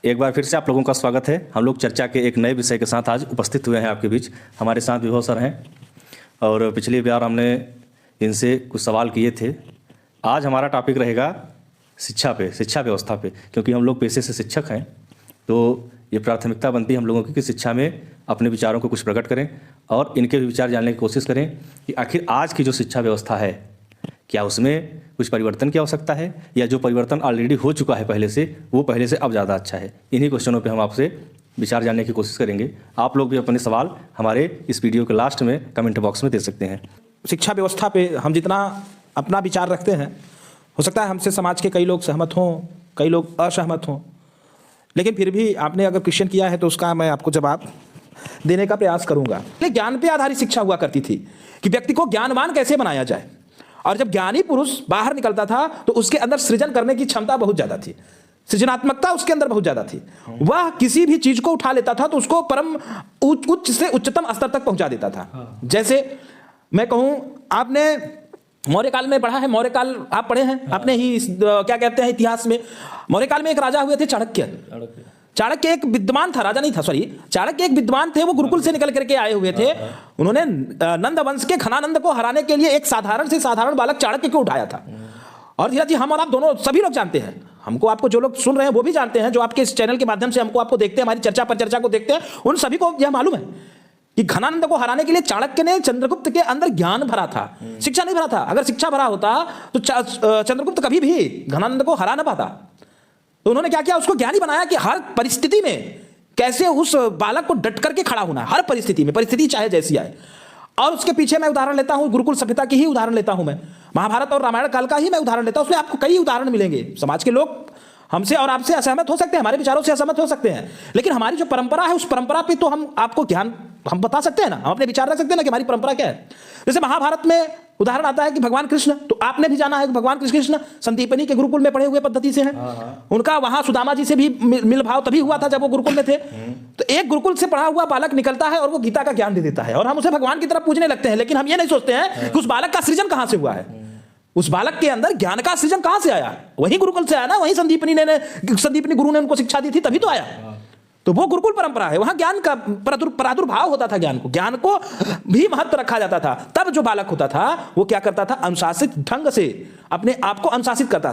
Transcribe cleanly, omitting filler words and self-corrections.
एक बार फिर से आप लोगों का स्वागत है। हम लोग चर्चा के एक नए विषय के साथ आज उपस्थित हुए हैं आपके बीच। हमारे साथ विभव सर हैं और पिछली बार हमने इनसे कुछ सवाल किए थे। आज हमारा टॉपिक रहेगा शिक्षा पे, शिक्षा व्यवस्था पे, क्योंकि हम लोग पेशे से शिक्षक हैं तो ये प्राथमिकता बनती है हम लोगों की कि शिक्षा में अपने विचारों को कुछ प्रकट करें और इनके भी विचार जानने की कोशिश करें कि आखिर आज की जो शिक्षा व्यवस्था है क्या उसमें कुछ परिवर्तन की आवश्यकता है या जो परिवर्तन ऑलरेडी हो चुका है पहले से वो पहले से अब ज़्यादा अच्छा है। इन्हीं क्वेश्चनों पे हम आपसे विचार जानने की कोशिश करेंगे। आप लोग भी अपने सवाल हमारे इस वीडियो के लास्ट में कमेंट बॉक्स में दे सकते हैं। शिक्षा व्यवस्था पे हम जितना अपना विचार रखते हैं, हो सकता है हमसे समाज के कई लोग सहमत हों, कई लोग असहमत हों, लेकिन फिर भी आपने अगर क्वेश्चन किया है तो उसका मैं आपको जवाब देने का प्रयास करूंगा। ज्ञान पे आधारित शिक्षा हुआ करती थी कि व्यक्ति को ज्ञानवान कैसे बनाया जाए, और जब ज्ञानी पुरुष बाहर निकलता था तो उसके अंदर सृजन करने की क्षमता बहुत ज्यादा थी, सृजनात्मकता उसके अंदर बहुत ज्यादा थी। वह किसी भी चीज को उठा लेता था तो उसको परम उच्च से उच्चतम स्तर तक पहुंचा देता था। जैसे मैं कहूं, आपने मौर्य काल में पढ़ा है, मौर्य काल आप पढ़े हैं आपने ही क्या कहते हैं इतिहास में। मौर्य काल में एक राजा हुए थे चाणक्य। चाणक्य एक विद्वान था, राजा नहीं था, सॉरी, चाणक्य एक विद्वान थे। वो गुरुकुल से निकल करके आए हुए थे। उन्होंने नंद वंश के खनानंद को हराने के लिए एक साधारण से साधारण बालक चाणक्य को उठाया था। और धीरज जी, हम और आप दोनों सभी लोग जानते हैं, हमको आपको जो लोग सुन रहे हैं वो भी जानते हैं, जो आपके इस चैनल के माध्यम से हमको आपको देखते हैं, हमारी चर्चा पर चर्चा को देखते हैं, उन सभी को यह मालूम है कि घनानंद को हराने के लिए चाणक्य ने चंद्रगुप्त के अंदर ज्ञान भरा था, शिक्षा नहीं भरा था। अगर शिक्षा भरा होता तो चंद्रगुप्त कभी भी घनानंद को हरा ना पाता। तो उन्होंने क्या किया, उसको ज्ञानी बनाया कि हर परिस्थिति में कैसे उस बालक को डट करके खड़ा होना है, हर परिस्थिति में, परिस्थिति चाहे जैसी आए। और उसके पीछे मैं उदाहरण लेता हूं, गुरुकुल सभ्यता की ही उदाहरण लेता हूं, मैं महाभारत और रामायण काल का ही मैं उदाहरण लेता हूं। उसमें आपको कई उदाहरण मिलेंगे। समाज के लोग हमसे और आपसे असहमत हो सकते हैं, हमारे विचारों से असहमत हो सकते हैं, लेकिन हमारी जो परंपरा है उस परंपरा पे तो हम आपको ज्ञान हम बता सकते हैं ना, हम अपने विचार रख सकते हैं ना कि हमारी परंपरा क्या है। जैसे महाभारत में उदाहरण आता है कि भगवान कृष्ण, तो आपने भी जाना है कि भगवान कृष्ण संदीपनी के गुरुकुल में पढ़े हुए पद्धति से हैं। उनका वहां सुदामा जी से भी मिल भाव तभी हुआ था जब वो गुरुकुल में थे। तो एक गुरुकुल से पढ़ा हुआ बालक निकलता है और वो गीता का ज्ञान दे देता है और हम उसे भगवान की तरफ पूजने लगते हैं, लेकिन हम ये नहीं सोचते हैं कि उस बालक का सृजन कहां से हुआ है, उस बालक के अंदर ज्ञान का सृजन कहां से आया। वही गुरुकुल से आया ना, वही संदीपनी गुरु ने उनको शिक्षा दी थी, तभी तो आया। तो वो गुरुकुल परंपरा है, वहां ज्ञान का प्रादुर्भाव होता था, ज्ञान को भी महत्व रखा जाता था। तब जो बालक होता था वो क्या करता था, अनुशासित ढंग से अपने आप को अनुशासित करता था।